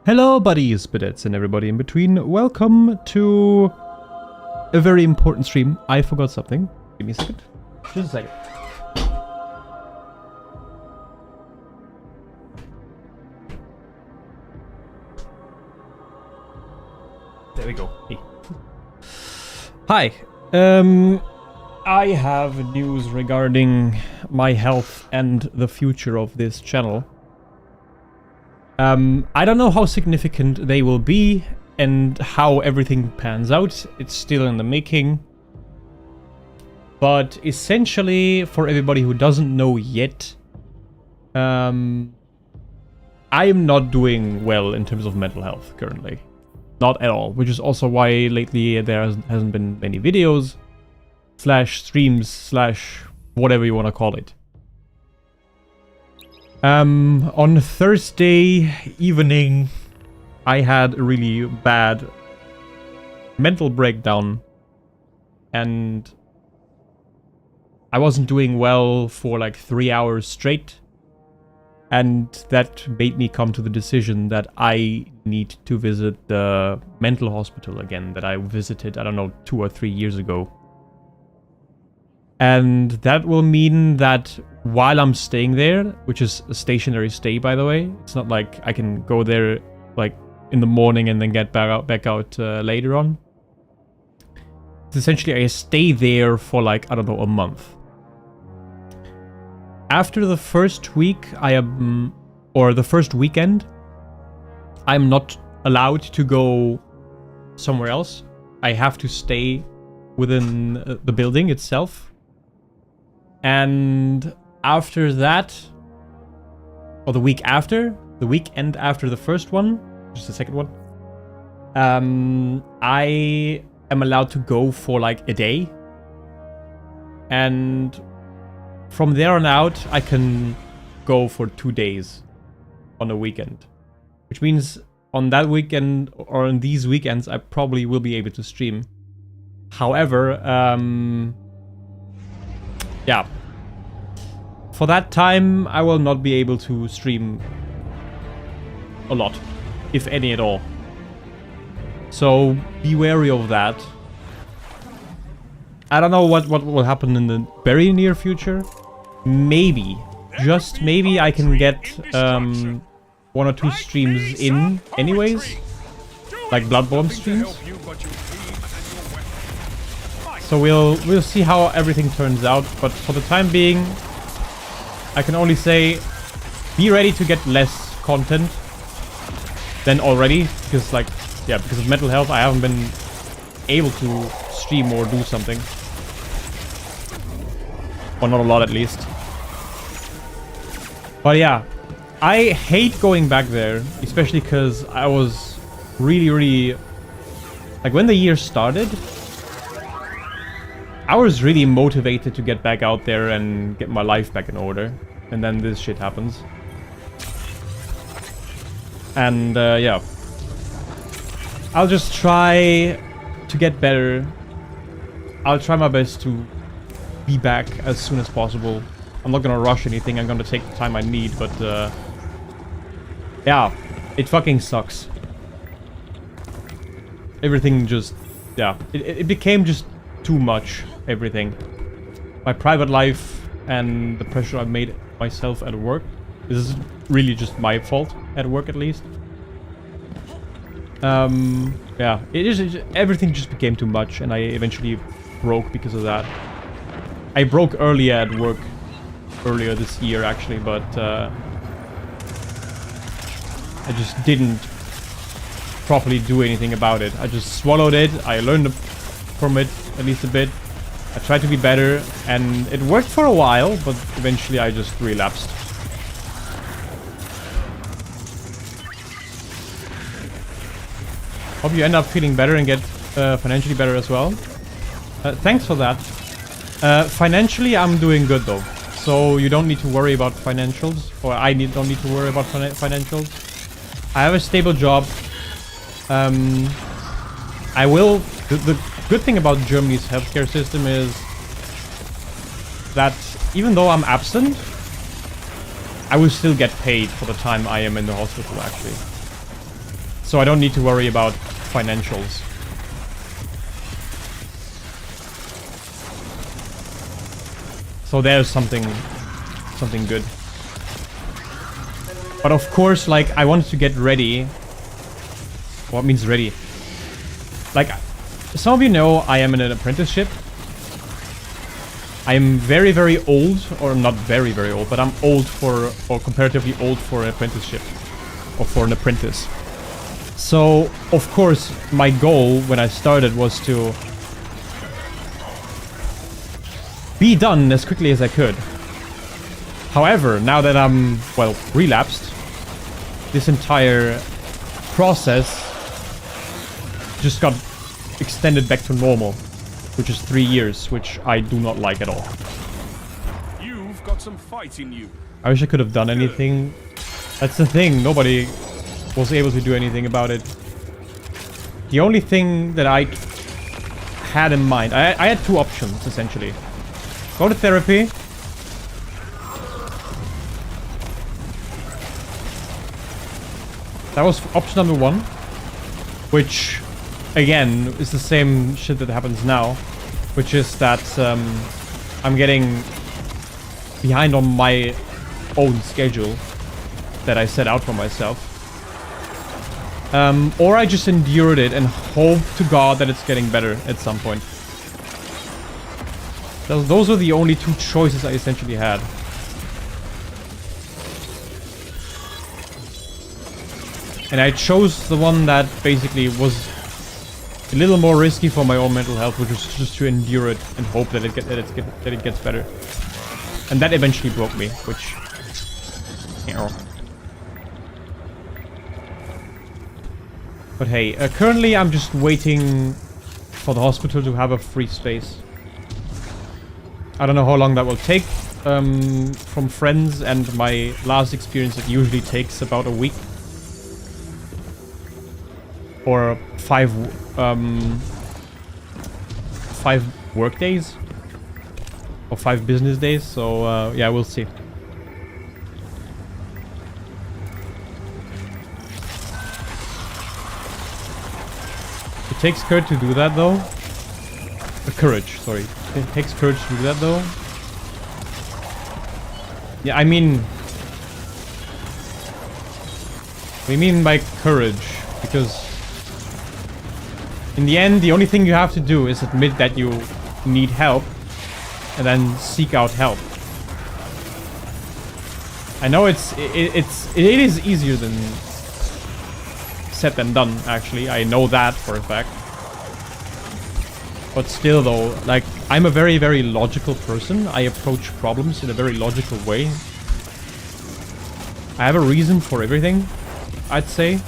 Hello buddies, bidettes and everybody in between. Welcome to a very important stream. I forgot something. Give me a second. Just a second. There we go. Hey. Hi. I have news regarding my health and the future of this channel. I don't know how significant they will be and how everything pans out. It's still in the making. But essentially, for everybody who doesn't know yet, I am not doing well in terms of mental health currently. Not at all, which is also why lately there hasn't been many videos, /streams, whatever you want to call it. On Thursday evening, I had a really bad mental breakdown, and I wasn't doing well for like 3 hours straight, and that made me come to the decision that I need to visit the mental hospital again that I visited, I don't know, 2 or 3 years ago. And that will mean that while I'm staying there, which is a stationary stay, by the way, it's not like I can go there like in the morning and then get back out later on. It's essentially, I stay there for like, I don't know, a month. After the first week, or the first weekend, I'm not allowed to go somewhere else. I have to stay within the building itself. And after that, or the weekend after the first one, just the second one, I am allowed to go for like a day. And from there on out, I can go for 2 days on a weekend. Which means on that weekend, or on these weekends, I probably will be able to stream. However, yeah. For that time, I will not be able to stream a lot, if any at all. So be wary of that. I don't know what will happen in the very near future. Maybe, just maybe, I can get 1 or 2 streams in anyways, like Bloodborne streams. So we'll see how everything turns out, but for the time being, I can only say be ready to get less content than already, because like, yeah, because of mental health, I haven't been able to stream or do something. Or not a lot, at least. But yeah, I hate going back there, especially because I was really, like, when the year started, I was really motivated to get back out there and get my life back in order. And then this shit happens. And yeah. I'll just try to get better. I'll try my best to be back as soon as possible. I'm not gonna rush anything, I'm gonna take the time I need, but yeah, it fucking sucks. Everything just, yeah, it became just too much, everything. My private life and the pressure I made myself at work. This is really just my fault, at work at least. Yeah, everything just became too much, and I eventually broke because of that. I broke earlier at work, earlier this year actually, but I just didn't properly do anything about it. I just swallowed it, I learned from it at least a bit. I tried to be better, and it worked for a while, but eventually I just relapsed. Hope you end up feeling better and get financially better as well. Thanks for that. Financially, I'm doing good though, so you don't need to worry about financials, or don't need to worry about financials. I have a stable job. I will. The good thing about Germany's healthcare system is that even though I'm absent, I will still get paid for the time I am in the hospital, actually. So I don't need to worry about financials. So there's something good. But of course, like, I wanted to get ready. What means ready? Like, some of you know I am in an apprenticeship. I'm very, very old, or not very, very old, but I'm old for, or comparatively old for an apprenticeship, or for an apprentice. So, of course, my goal when I started was to be done as quickly as I could. However, now that I'm, well, relapsed, this entire process just got extended back to normal, which is 3 years, which I do not like at all. You've got some fight in you. I wish I could have done anything. That's the thing, nobody was able to do anything about it. The only thing that I had in mind, I had two options, essentially. Go to therapy. That was option number one, which, again, is the same shit that happens now, which is that I'm getting behind on my own schedule that I set out for myself. Or I just endured it and hope to God that it's getting better at some point. Those were the only two choices I essentially had. And I chose the one that basically was a little more risky for my own mental health, which was just to endure it and hope that it gets better. And that eventually broke me, which, you know. But hey, currently I'm just waiting for the hospital to have a free space. I don't know how long that will take. From friends and my last experience, it usually takes about a week. Or 5 work days. Or 5 business days. So, yeah, we'll see. It takes courage to do that, though. Courage, sorry. It takes courage to do that, though. Yeah, I mean... What do you mean by courage? Because... in the end, the only thing you have to do is admit that you need help. And then seek out help. I know it is easier than said than done, actually. I know that for a fact. But still, though, like, I'm a very, very logical person. I approach problems in a very logical way. I have a reason for everything, I'd say.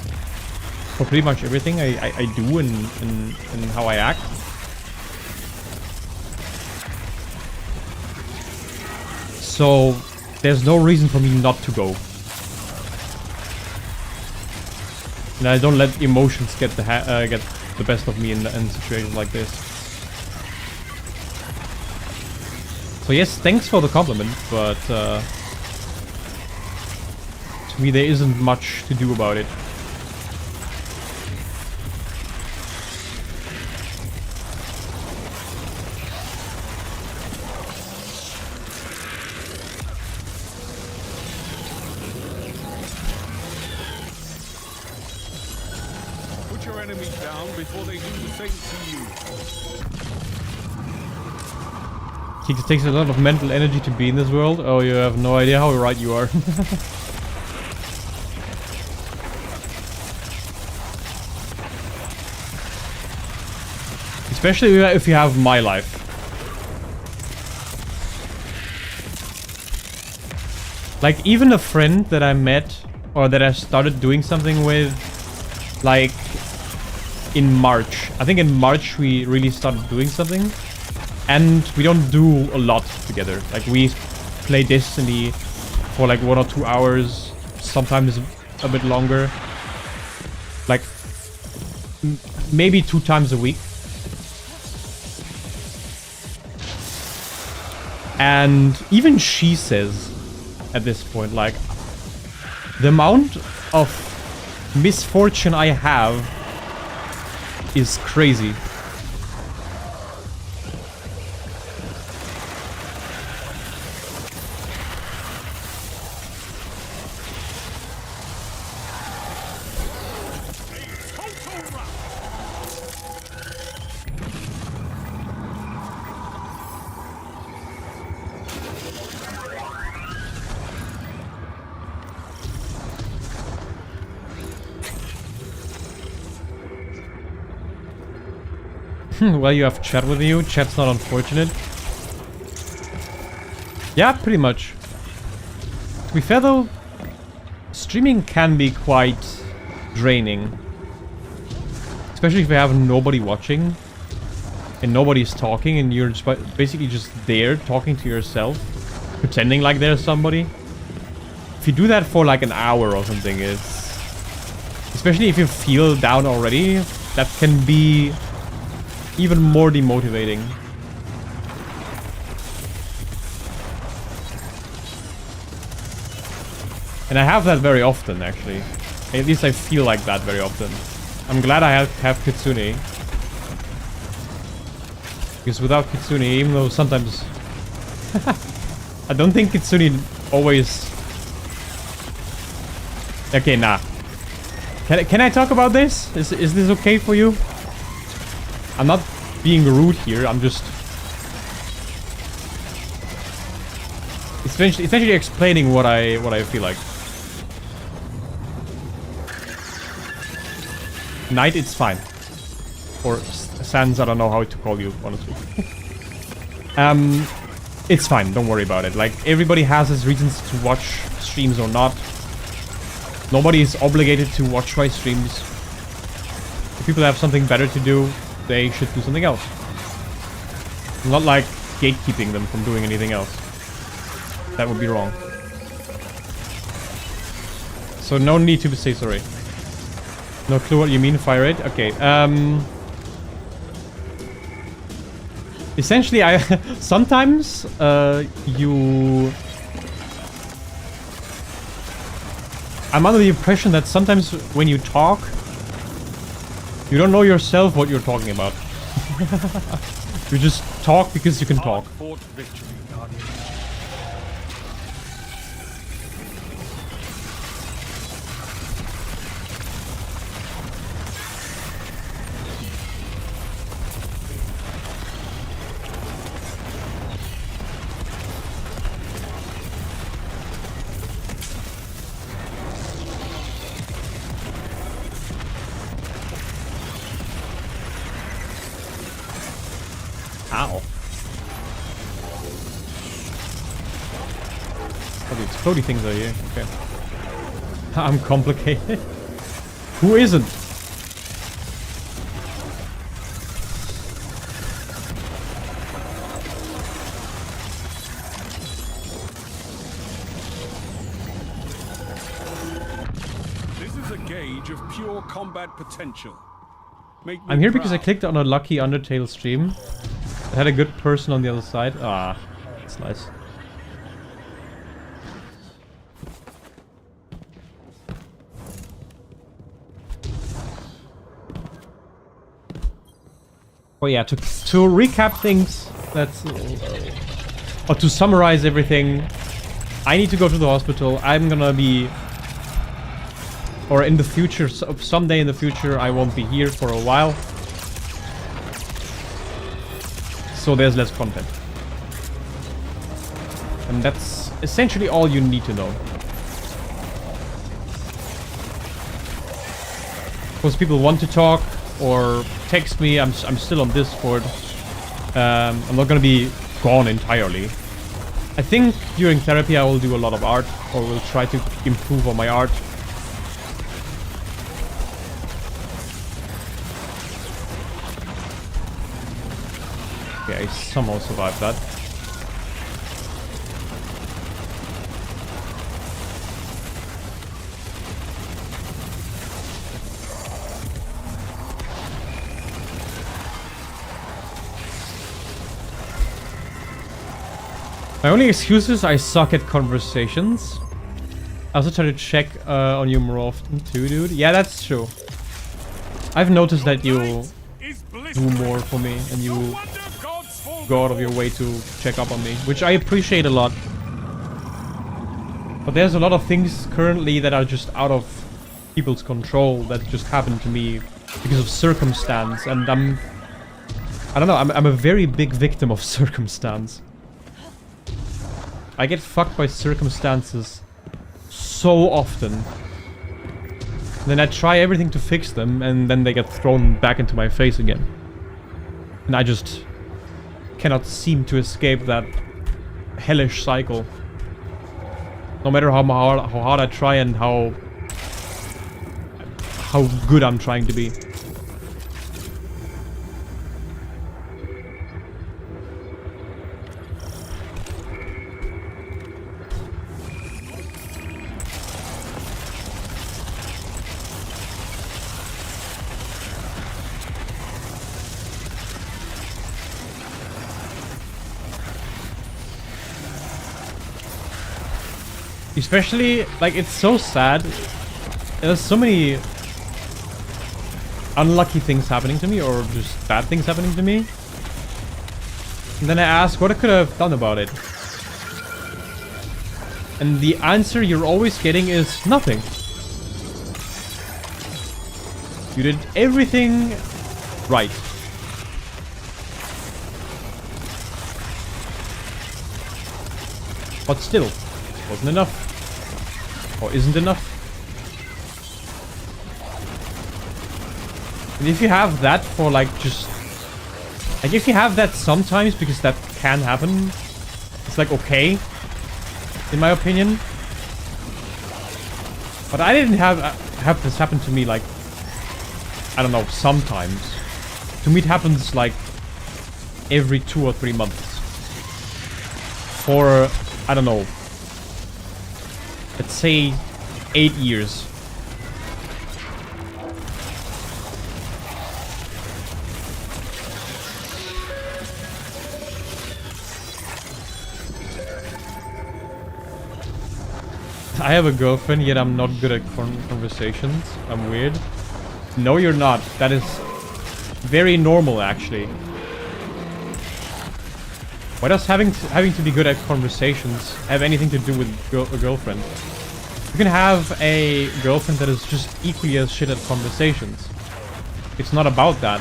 For pretty much everything I do and how I act. So, there's no reason for me not to go. And I don't let emotions get the best of me in situations like this. So yes, thanks for the compliment, but to me there isn't much to do about it. Put your enemy down before they do the same to you. It takes a lot of mental energy to be in this world. Oh, you have no idea how right you are. Especially if you have my life. Like, even a friend that I met, or that I started doing something with, like, in March. I think in March we really started doing something. And we don't do a lot together. Like, we play Destiny for like 1 or 2 hours, sometimes a bit longer. Like, maybe 2 times a week. And even she says, at this point, like, the amount of misfortune I have is crazy. Well, you have chat with you. Chat's not unfortunate. Yeah, pretty much. To be fair though, streaming can be quite draining. Especially if you have nobody watching and nobody's talking and you're just basically just there talking to yourself, pretending like there's somebody. If you do that for like an hour or something, it's... Especially if you feel down already, that can be even more demotivating. And I have that very often, actually. At least I feel like that very often. I'm glad I have Kitsune. Because without Kitsune, even though sometimes... I don't think Kitsune always... Okay, nah. Can I talk about this? Is this okay for you? I'm not being rude here, I'm just... essentially explaining what I feel like. Knight, it's fine. Or Sans, I don't know how to call you, honestly. It's fine, don't worry about it. Like, everybody has his reasons to watch streams or not. Nobody is obligated to watch my streams. If people have something better to do, they should do something else. I'm not like gatekeeping them from doing anything else. That would be wrong. So no need to say sorry. No clue what you mean, fire it? Okay, essentially, sometimes, I'm under the impression that sometimes when you talk, you don't know yourself what you're talking about. You just talk because you can talk. Ow. Oh, the explodey things are here. Okay. I'm complicated. Who isn't? This is a gauge of pure combat potential. I'm here because I clicked on a lucky Undertale stream. I had a good person on the other side. Ah, that's nice. Oh yeah, to recap things, that's... or to summarize everything, I need to go to the hospital. I'm gonna be... or in the future, someday in the future, I won't be here for a while. So there's less content. And that's essentially all you need to know. Of course, people want to talk or text me. I'm still on Discord. I'm not gonna be gone entirely. I think during therapy I will do a lot of art, or will try to improve on my art. Okay, I somehow survived that. My only excuse is I suck at conversations. I also try to check on you more often too, dude. Yeah, that's true. I've noticed that you do more for me and you go out of your way to check up on me, which I appreciate a lot. But there's a lot of things currently that are just out of people's control that just happen to me because of circumstance, and I don't know, I'm a very big victim of circumstance. I get fucked by circumstances so often. Then I try everything to fix them, and then they get thrown back into my face again. And I just cannot seem to escape that hellish cycle. No matter how hard I try and how good I'm trying to be. Especially, like, it's so sad. There's so many unlucky things happening to me, or just bad things happening to me. And then I ask what I could have done about it. And the answer you're always getting is nothing. You did everything right. But still, wasn't enough. Or isn't enough. And if you have that for like just... Like if you have that sometimes, because that can happen, it's like okay, in my opinion. But I didn't have this happen to me like, I don't know, sometimes. To me it happens like every 2 or 3 months. For, I don't know, let's say 8 years. I have a girlfriend, yet I'm not good at conversations. I'm weird. No, you're not. That is very normal, actually. Why does having to be good at conversations have anything to do with a girlfriend? You can have a girlfriend that is just equally as shit at conversations. It's not about that.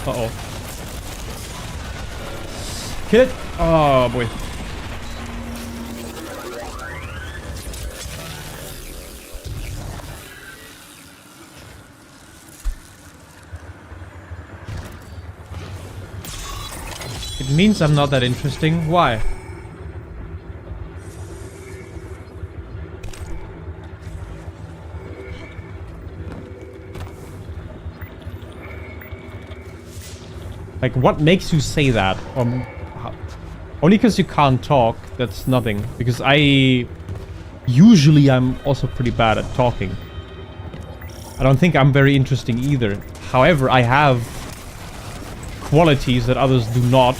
Uh-oh. Kill it! Oh, boy. It means I'm not that interesting. Why? Like, what makes you say that? Only because you can't talk, that's nothing. Because usually I'm also pretty bad at talking. I don't think I'm very interesting either. However, I have qualities that others do not.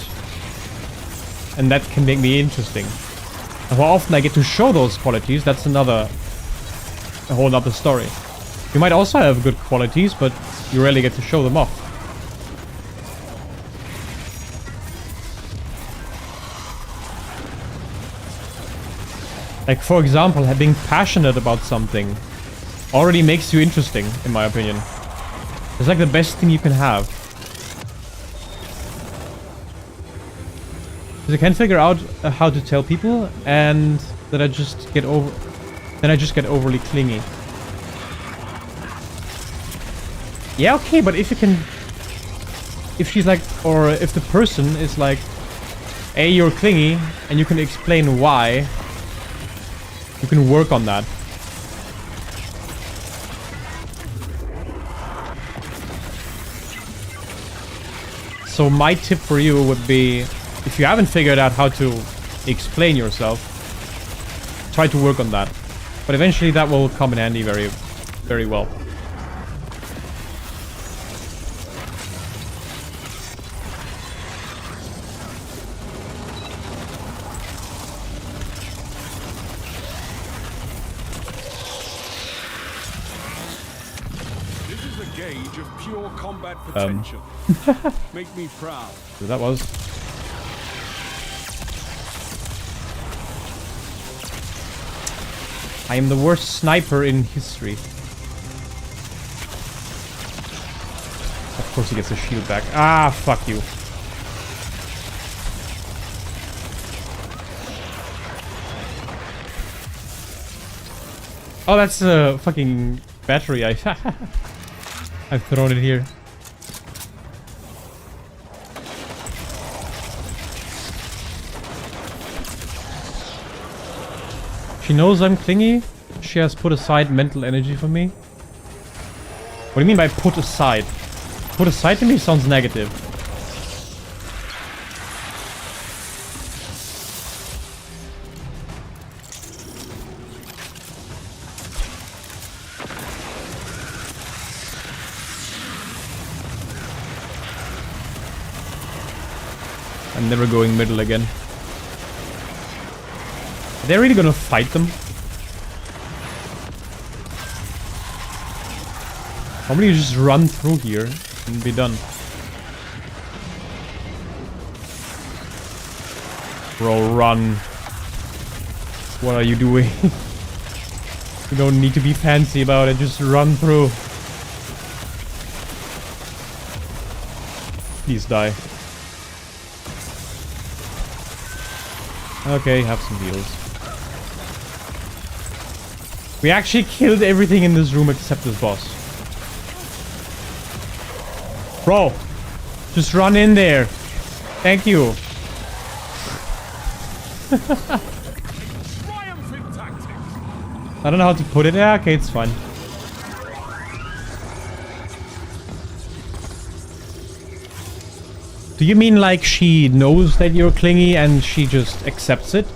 And that can make me interesting. And how often I get to show those qualities, that's a whole other story. You might also have good qualities, but you rarely get to show them off. Like, for example, being passionate about something already makes you interesting, in my opinion. It's like the best thing you can have. Because I can figure out how to tell people, and that I just get overly clingy. Yeah, okay, but if you can... If she's like... Or if the person is like... A, you're clingy, and you can explain why. You can work on that. So my tip for you would be, if you haven't figured out how to explain yourself, try to work on that. But eventually that will come in handy very, very well. This is a gauge of pure combat potential. Make me proud. So that was. I am the worst sniper in history. Of course he gets a shield back. Ah, fuck you. Oh, that's a fucking battery. I've thrown it here. She knows I'm clingy. She has put aside mental energy for me. What do you mean by put aside? Put aside to me sounds negative. I'm never going middle again. Are they really gonna fight them? How many just run through here and be done? Bro, run. What are you doing? You don't need to be fancy about it, just run through. Please die. Okay, have some heals. We actually killed everything in this room except this boss. Bro, just run in there. Thank you. I don't know how to put it. Yeah, okay, it's fine. Do you mean like she knows that you're clingy and she just accepts it?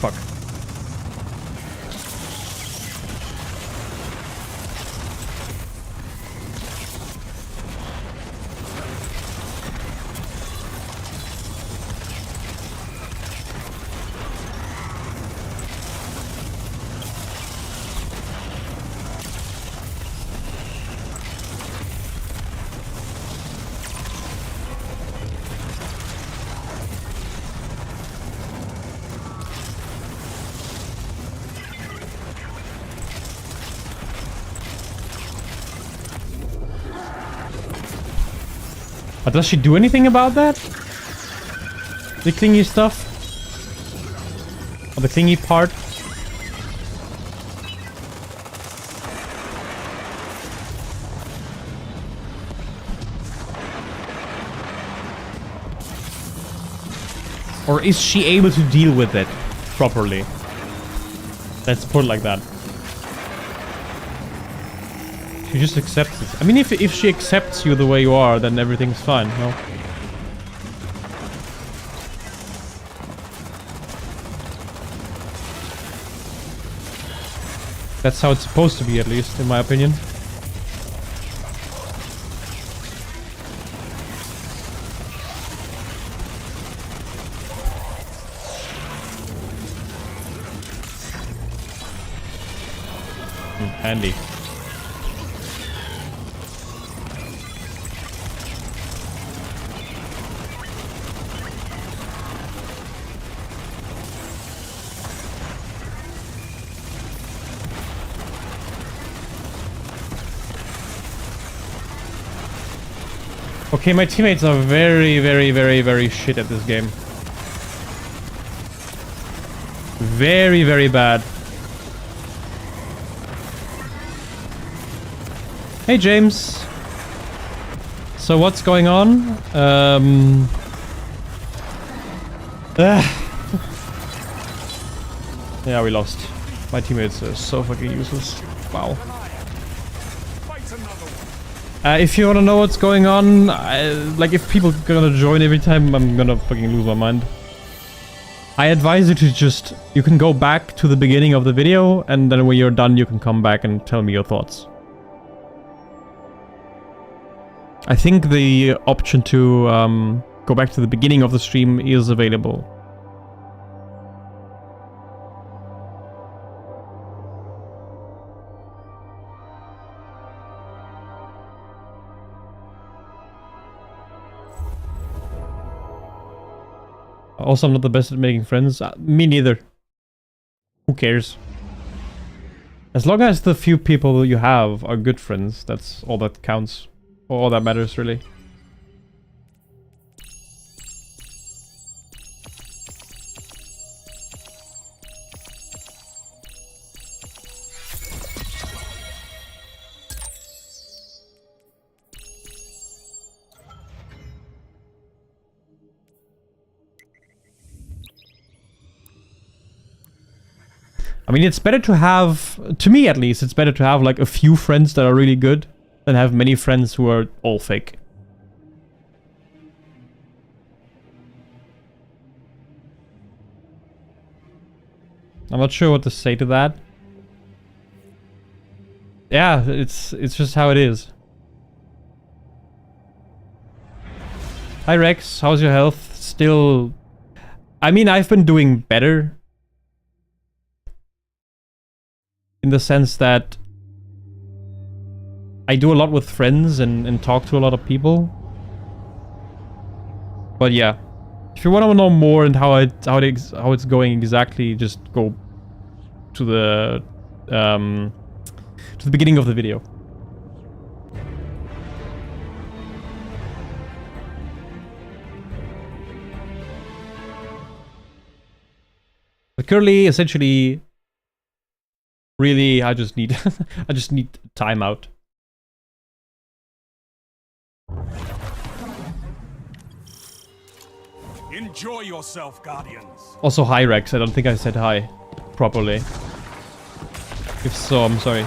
Fuck. But does she do anything about that? The clingy stuff? Or the clingy part? Or is she able to deal with it properly? Let's put it like that. She just accepts it. I mean, if she accepts you the way you are, then everything's fine, no? That's how it's supposed to be, at least, in my opinion. Handy. Okay, my teammates are very, very, very, very shit at this game. Very, very bad. Hey, James. So what's going on? Yeah, we lost. My teammates are so fucking useless. Wow. If you wanna know what's going on, like if people are gonna join every time, I'm gonna fucking lose my mind. I advise you to just... You can go back to the beginning of the video, and then when you're done, you can come back and tell me your thoughts. I think the option to go back to the beginning of the stream is available. Also, I'm not the best at making friends. Me neither. Who cares? As long as the few people you have are good friends, that's all that counts. All that matters, really. I mean, it's better to have, to me at least, it's better to have like a few friends that are really good than have many friends who are all fake. I'm not sure what to say to that. Yeah, it's just how it is. Hi Rex, how's your health? Still... I mean, I've been doing better. In the sense that I do a lot with friends and talk to a lot of people. But yeah, if you want to know more and how it's going exactly, just go to the beginning of the video. But currently, essentially, really, I just need I just need time out. Enjoy yourself, Guardians. Also, hi Rex. I don't think I said hi properly. If so, I'm sorry.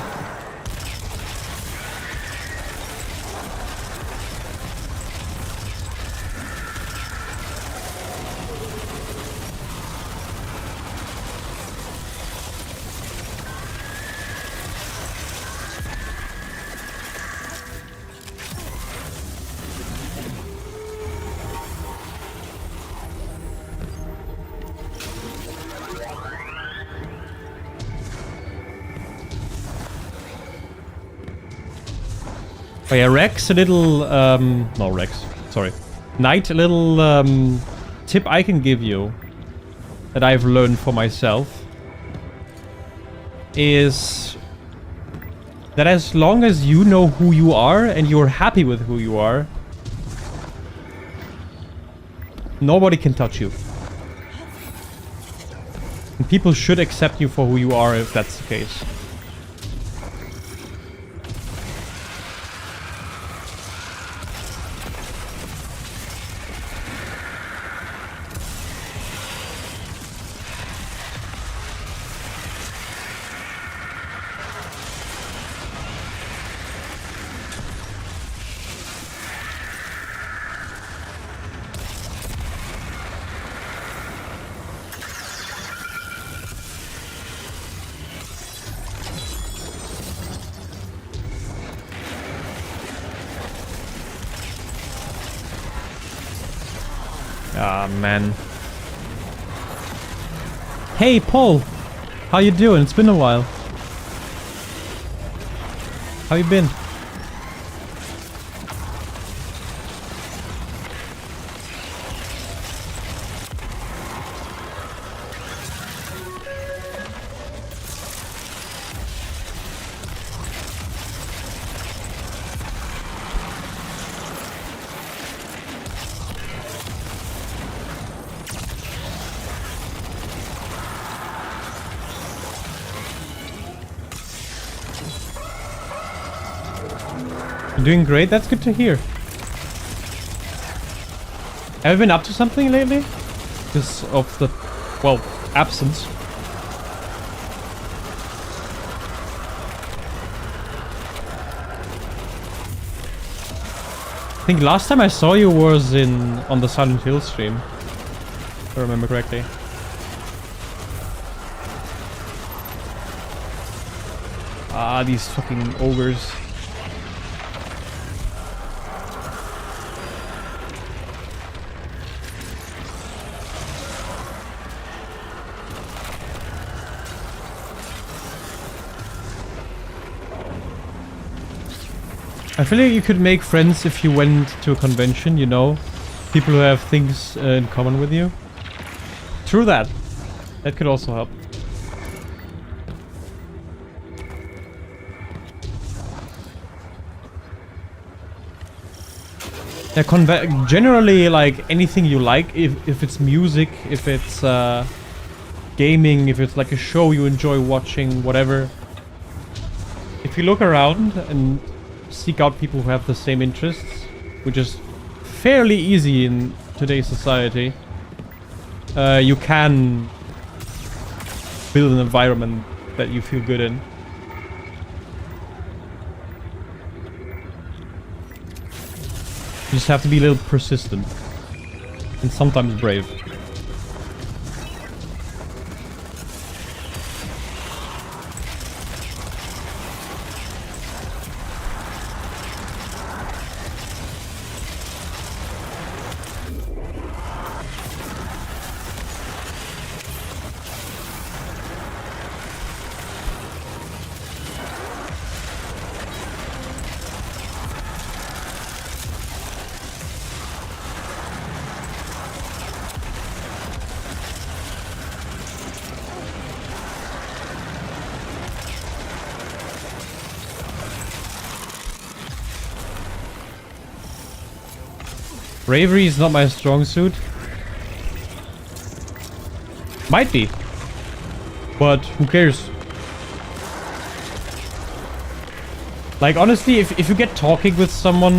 Oh yeah, Rex, a little, no Rex, sorry. Knight, a little, tip I can give you that I've learned for myself is that as long as you know who you are and you're happy with who you are, nobody can touch you. And people should accept you for who you are if that's the case. Ah, man. Hey, Paul! How you doing? It's been a while. How you been? Doing great, that's good to hear. Have you been up to something lately? Because of the, well, absence. I think last time I saw you was on the Silent Hill stream, if I remember correctly. Ah, these fucking ogres. I feel like you could make friends if you went to a convention, you know? People who have things in common with you. True that. That could also help. Yeah, generally, like, anything you like, if it's music, if it's gaming, if it's like a show you enjoy watching, whatever. If you look around and seek out people who have the same interests, which is fairly easy in today's society, you can build an environment that you feel good in. You just have to be a little persistent and sometimes brave. Bravery is not my strong suit. Might be. But who cares? Like, honestly, if you get talking with someone,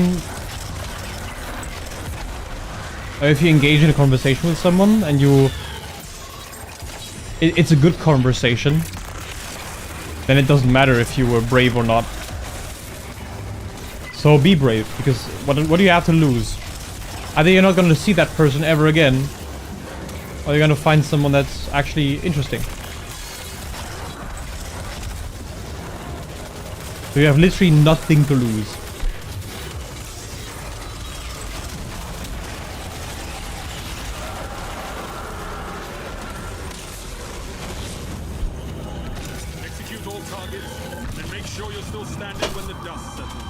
or if you engage in a conversation with someone and it's a good conversation, then it doesn't matter if you were brave or not. So be brave, because what do you have to lose? Either you're not going to see that person ever again, or you're going to find someone that's actually interesting. So you have literally nothing to lose. Execute all targets and make sure you're still standing when the dust settles.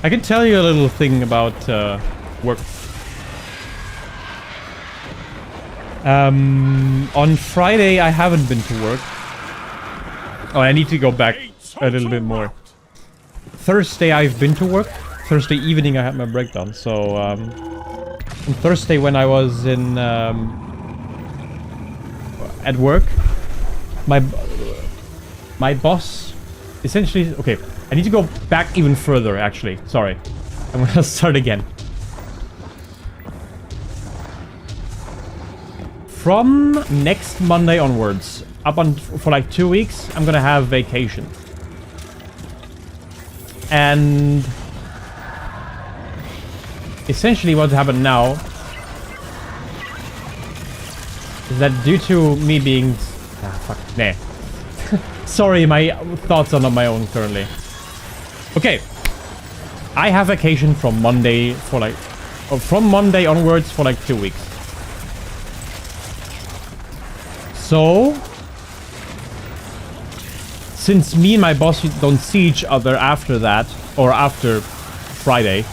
I can tell you a little thing about work. On Friday, I haven't been to work. Oh, I need to go back a little bit more. Thursday, I've been to work. Thursday evening, I had my breakdown. So, on Thursday, when I was at work, my boss essentially... Okay, I need to go back even further, actually. Sorry. I'm gonna start again. From next Monday onwards, for like 2 weeks, I'm gonna have vacation. And essentially what happened now is that due to me being... Nah. Sorry, my thoughts are not my own currently. Okay. I have vacation from Monday from Monday onwards for like 2 weeks. So, since me and my boss don't see each other after that, or after Friday,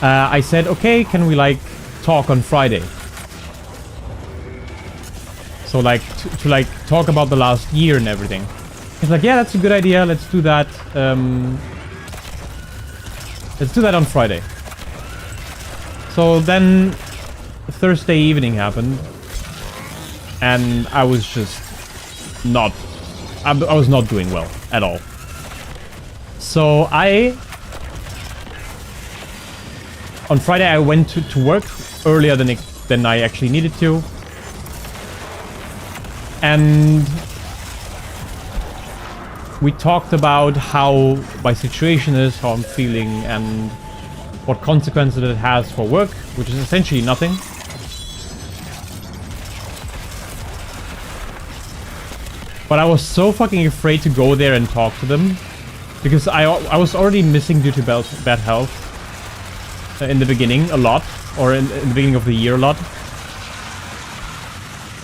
I said, okay, can we like talk on Friday? So like to like talk about the last year and everything. He's like, yeah, that's a good idea. Let's do that. Let's do that on Friday. So then Thursday evening happened, and I was just not. I was not doing well at all. So on Friday I went to work earlier than I actually needed to. And we talked about how my situation is, how I'm feeling, and what consequences it has for work, which is essentially nothing. But I was so fucking afraid to go there and talk to them, because I was already missing due to bad health in the beginning a lot, or in the beginning of the year a lot.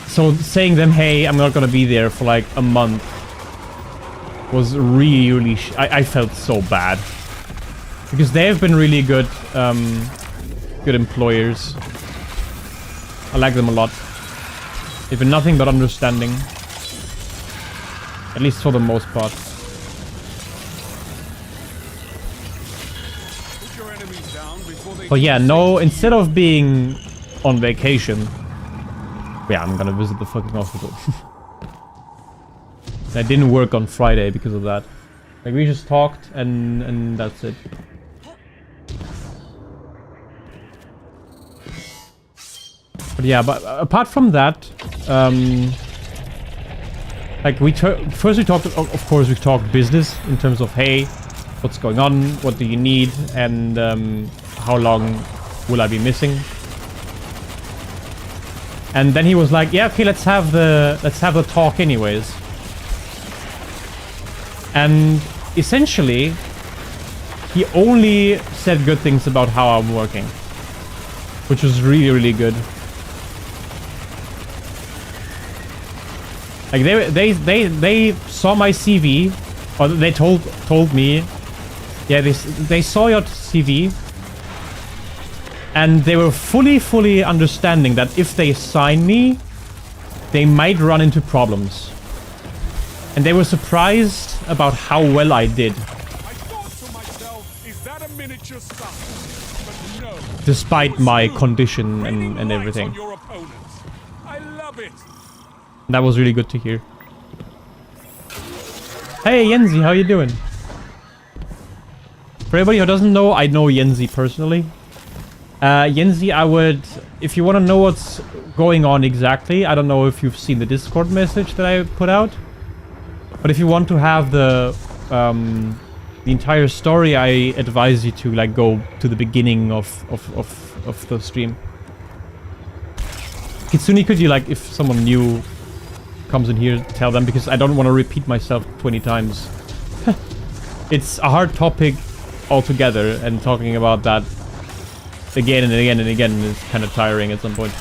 So saying them, hey, I'm not gonna be there for like a month, was really I felt so bad, because they have been really good good employers. I like them a lot. They've been nothing but understanding, at least for the most part. But yeah, no, instead of being on vacation, yeah, I'm gonna visit the fucking hospital. I didn't work on Friday because of that. Like, we just talked and that's it. But yeah, but apart from that, like first we talked, of course we talked business in terms of, hey, what's going on, what do you need, and how long will I be missing. And then he was like, yeah, okay, let's have the talk anyways. And essentially, he only said good things about how I'm working, which was really, really good. Like, they saw my CV, or they told me, yeah, they saw your CV, and they were fully understanding that if they sign me, they might run into problems. And they were surprised about how well I did. I thought to myself, is that a miniature sun? But no. Despite my condition and everything. On your opponents. I love it. That was really good to hear. Hey Yenzi, how you doing? For everybody who doesn't know, I know Yenzi personally. Yenzi, I would, if you want to know what's going on exactly, I don't know if you've seen the Discord message that I put out. But if you want to have the entire story, I advise you to like go to the beginning of the stream. Kitsune, could you, like, if someone new comes in here, tell them, because I don't want to repeat myself 20 times. It's a hard topic altogether, and talking about that again and again and again is kind of tiring at some point.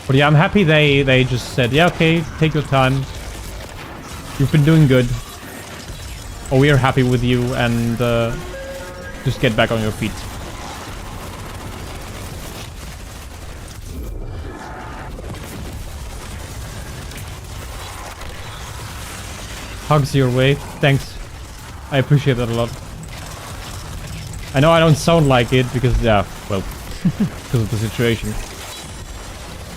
But yeah, I'm happy they just said, yeah, okay, take your time. You've been doing good. Or we are happy with you, and just get back on your feet. Hugs your way. Thanks. I appreciate that a lot. I know I don't sound like it because, yeah, well, because of the situation.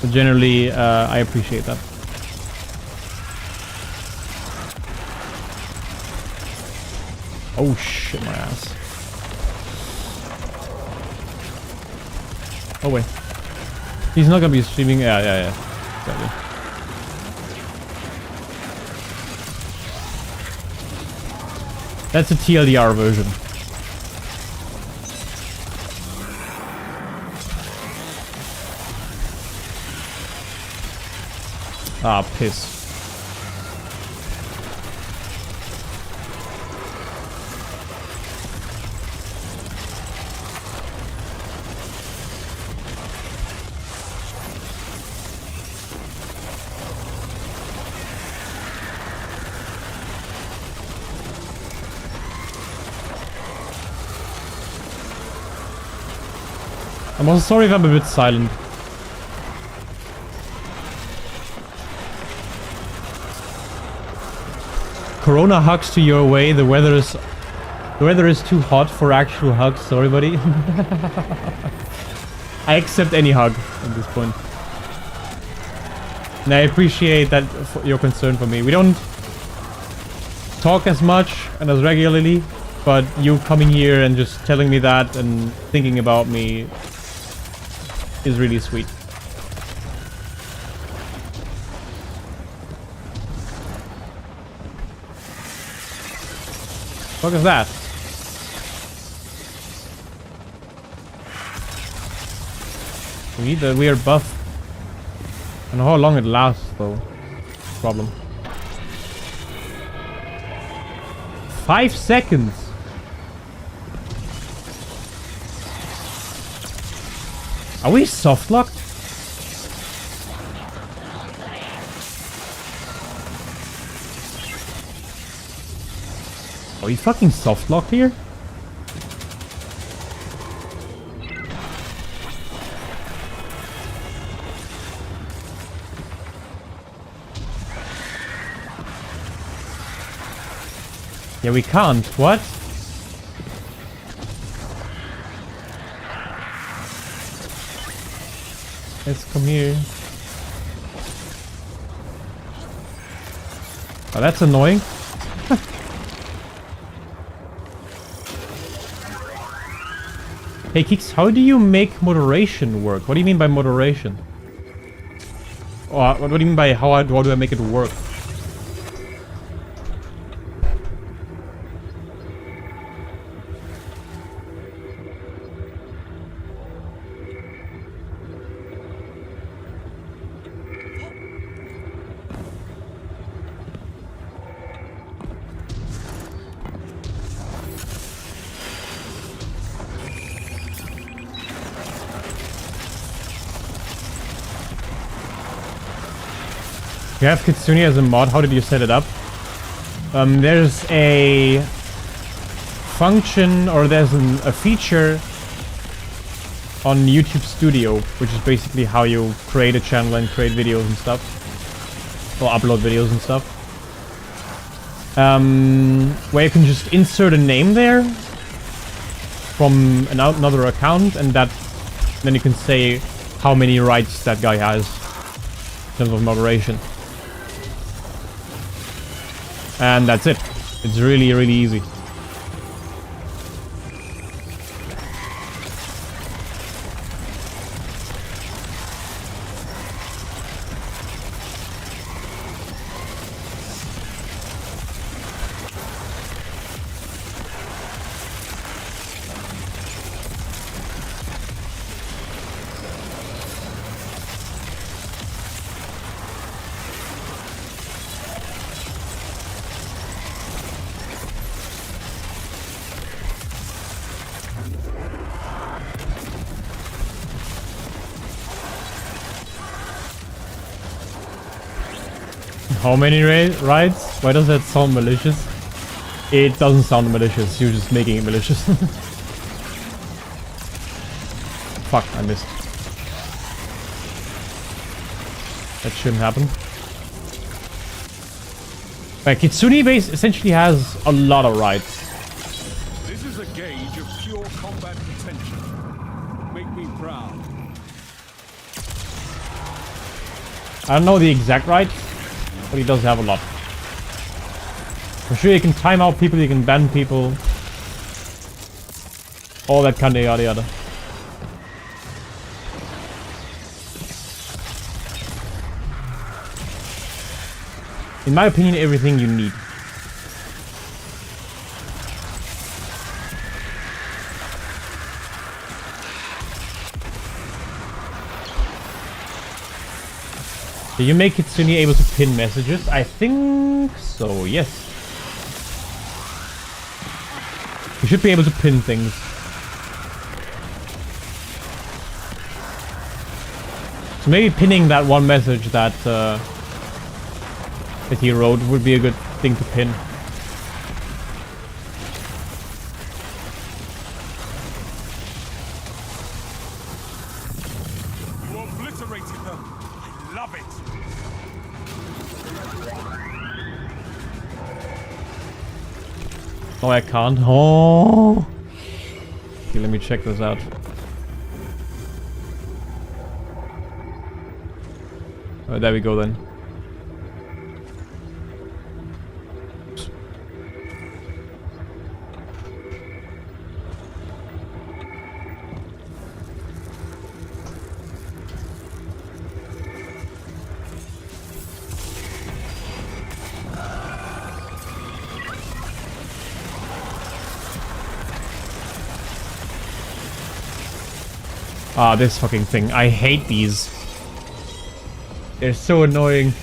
But generally, I appreciate that. Oh shit, my ass. Oh wait. He's not gonna be streaming. Yeah. Exactly. That's a TLDR version. Ah, piss. I'm also sorry if I'm a bit silent. Corona hugs to your way. The weather is too hot for actual hugs. Sorry, buddy. I accept any hug at this point. And I appreciate that your concern for me. We don't talk as much and as regularly, but you coming here and just telling me that and thinking about me is really sweet. What is that? We need the weird buff. And how long it lasts though. Problem. 5 seconds. Are we soft locked? Are we fucking soft locked here? Yeah, we can't. What? Let's come here. Oh, that's annoying. Hey, Kix, how do you make moderation work? What do you mean by moderation? Or what do you mean by how do I make it work? You have Kitsune as a mod. How did you set it up? There's a function, or there's a feature on YouTube Studio, which is basically how you create a channel and create videos and stuff, or upload videos and stuff. Where you can just insert a name there from another account, and then you can say how many rights that guy has in terms of moderation. And that's it. It's really, really easy. How many rides? Why does that sound malicious? It doesn't sound malicious, you're just making it malicious. Fuck, I missed. That shouldn't happen. Right, Kitsune base essentially has a lot of rides. This is a gauge of pure combat potential. Make me proud. I don't know the exact rides, but he does have a lot. I'm sure you can time out people, you can ban people. All that kind of yada yada. In my opinion, everything you need. Did you make Kitsune able to pin messages? I think so, yes. You should be able to pin things. So maybe pinning that one message that that he wrote would be a good thing to pin. You obliterated them. I love it. Oh, I can't. Oh. Okay, let me check this out. Oh, there we go then. Ah, this fucking thing. I hate these. They're so annoying.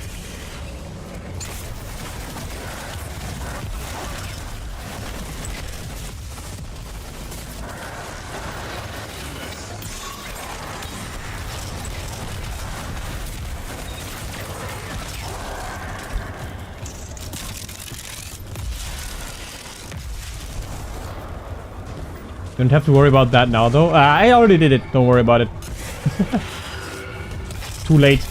Don't have to worry about that now, though. I already did it. Don't worry about it. Too late.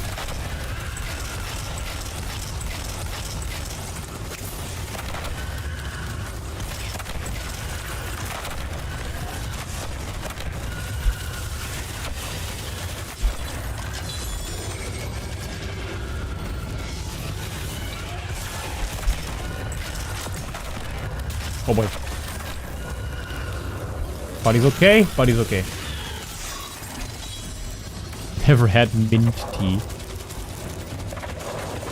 Oh boy. Body's okay. Body's okay. Never had mint tea.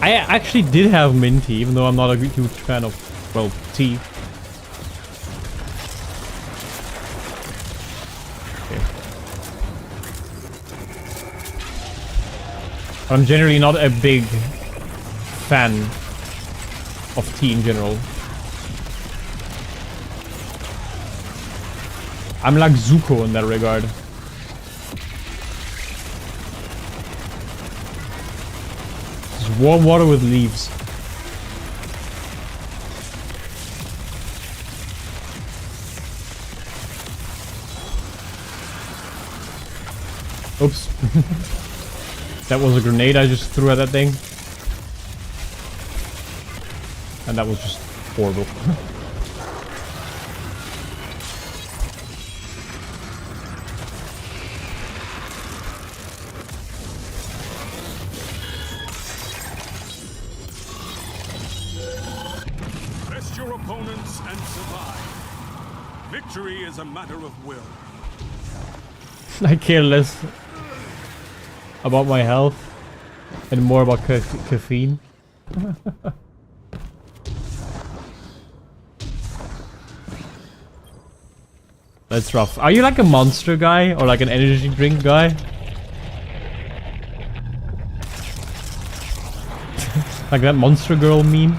I actually did have mint tea, even though I'm not a huge fan of, well, tea. Okay. But I'm generally not a big fan of tea in general. I'm like Zuko in that regard. Just warm water with leaves. Oops. That was a grenade I just threw at that thing. And that was just horrible. Your opponents and survive. Victory is a matter of will. I care less about my health and more about caffeine. That's rough. Are you like a monster guy or like an energy drink guy? Like that monster girl meme?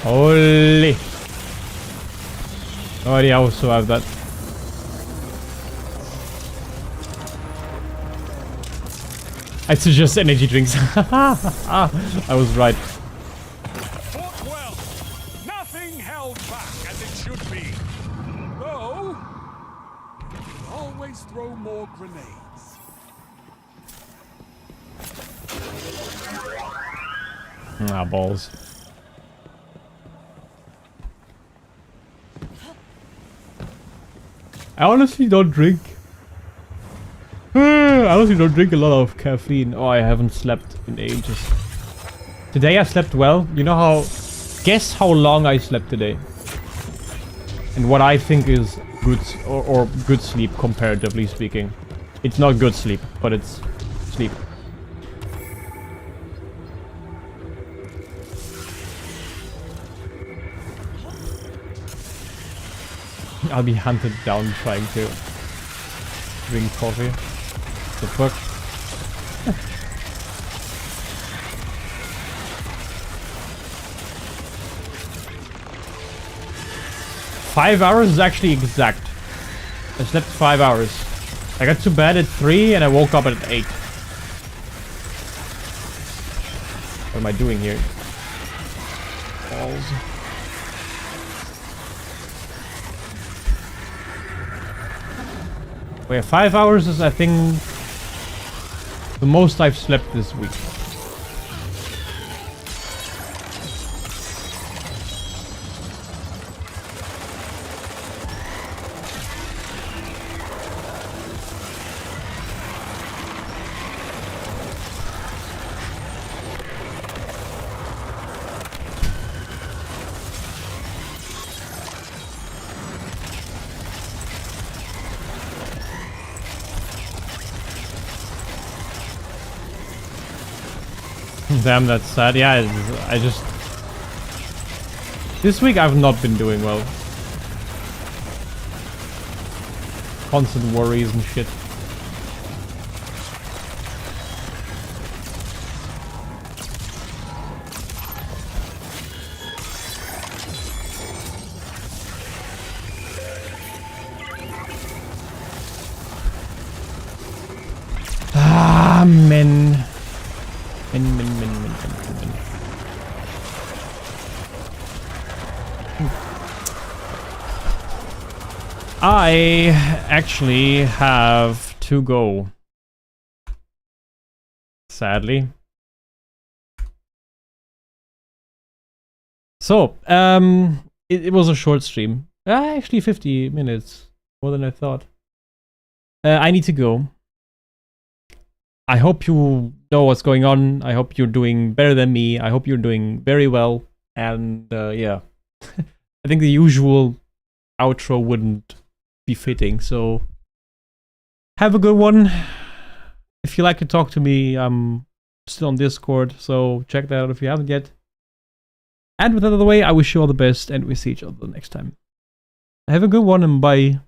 Holy! No idea how to survive that. I suggest energy drinks. I was right. Fought well. Nothing held back as it should be. Though, always throw more grenades. Ah, balls. I honestly don't drink. I honestly don't drink a lot of caffeine. Oh, I haven't slept in ages. Today I slept well. You know how... Guess how long I slept today. And what I think is good or good sleep, comparatively speaking. It's not good sleep, but it's sleep. I'll be hunted down trying to drink coffee. The fuck? 5 hours is actually exact. I slept 5 hours. I got to bed at 3 and I woke up at 8. What am I doing here? Balls. Wait, 5 hours is, I think, the most I've slept this week. Damn, that's sad. Yeah, I just... This week I've not been doing well. Constant worries and shit. Ah, men. Men. I actually have to go. Sadly. So, it was a short stream. Actually 50 minutes. More than I thought. I need to go. I hope you know what's going on. I hope you're doing better than me. I hope you're doing very well. And yeah, I think the usual outro wouldn't be fitting. So have a good one. If you like to talk to me, I'm still on Discord. So check that out if you haven't yet. And with that out of the way, I wish you all the best and we see each other next time. Have a good one and bye.